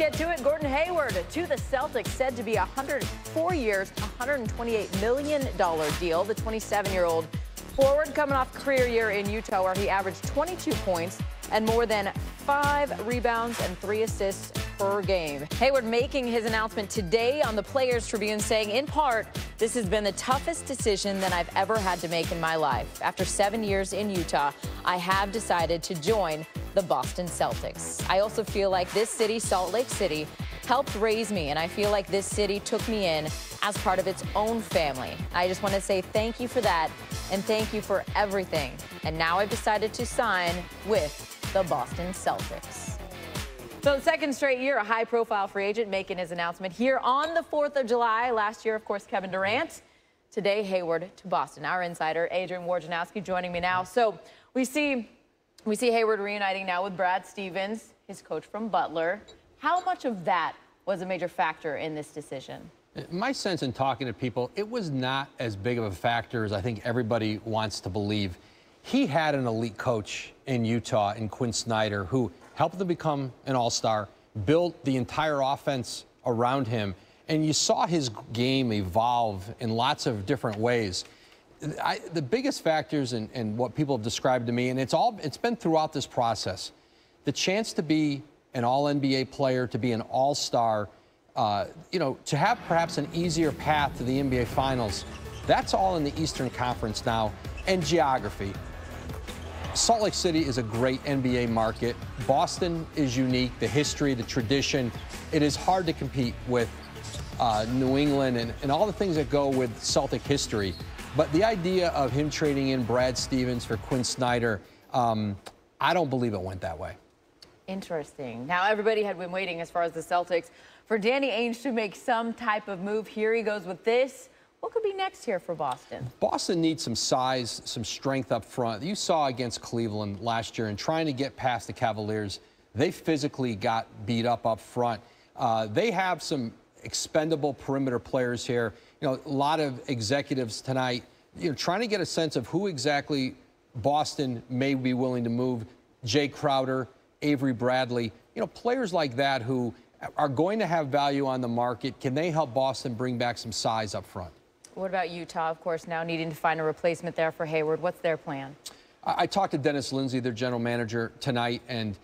get to it. Gordon Hayward to the Celtics, said to be a 104 years, $128 million deal. The 27-year-old forward coming off career year in Utah, where he averaged 22 points and more than 5 rebounds and 3 assists per game. Hayward making his announcement today on the Players Tribune, saying, in part, this has been the toughest decision that I've ever had to make in my life. After 7 years in Utah, I have decided to join the Boston Celtics. I also feel like this city, Salt Lake City, helped raise me, and I feel like this city took me in as part of its own family. I just want to say thank you for that, and thank you for everything. And now I've decided to sign with the Boston Celtics. So, second straight year, a high-profile free agent making his announcement here on the 4th of July. Last year, of course, Kevin Durant. Today, Hayward to Boston. Our insider, Adrian Wojnarowski, joining me now. So, we see Hayward reuniting now with Brad Stevens, his coach from Butler. How much of that was a major factor in this decision? My sense in talking to people, it was not as big of a factor as I think everybody wants to believe. He had an elite coach in Utah, in Quinn Snyder, who helped them become an all-star, built the entire offense around him, and you saw his game evolve in lots of different ways. The biggest factors and what people have described to me, and it's been throughout this process, the chance to be an all-NBA player, to be an all-star, to have perhaps an easier path to the NBA Finals, that's all in the Eastern Conference now, and geography. Salt Lake City is a great NBA market. Boston is unique, the history, the tradition. It is hard to compete with New England and all the things that go with Celtic history. But the idea of him trading in Brad Stevens for Quinn Snyder, I don't believe it went that way. Interesting. Now, everybody had been waiting, as far as the Celtics, for Danny Ainge to make some type of move. Here he goes with this. What could be next here for Boston? Boston needs some size, some strength up front. You saw against Cleveland last year, and trying to get past the Cavaliers, they physically got beat up front. They have some expendable perimeter players here. A lot of executives tonight, trying to get a sense of who exactly Boston may be willing to move. Jay Crowder, Avery Bradley, players like that who are going to have value on the market. Can they help Boston bring back some size up front? What about Utah, of course, now needing to find a replacement there for Hayward? What's their plan? I talked to Dennis Lindsay, their general manager, tonight, and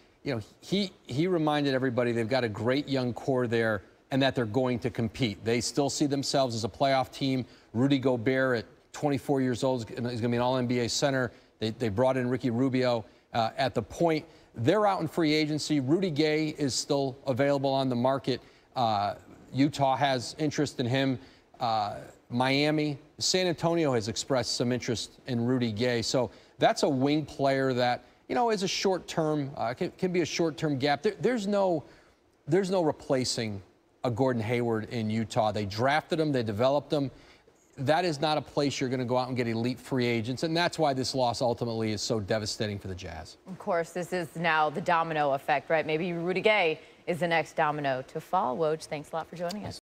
he reminded everybody they've got a great young core there and that they're going to compete. They still see themselves as a playoff team. Rudy Gobert, at 24 years old, is going to be an All-NBA center. They brought in Ricky Rubio at the point. They're out in free agency. Rudy Gay is still available on the market. Utah has interest in him. Miami, San Antonio has expressed some interest in Rudy Gay. So that's a wing player that, is a short-term, can be a short-term gap. There's no replacing a Gordon Hayward in Utah. They drafted him. They developed him. That is not a place you're going to go out and get elite free agents, and that's why this loss ultimately is so devastating for the Jazz. Of course, this is now the domino effect, right? Maybe Rudy Gay is the next domino to fall. Woj, thanks a lot for joining us.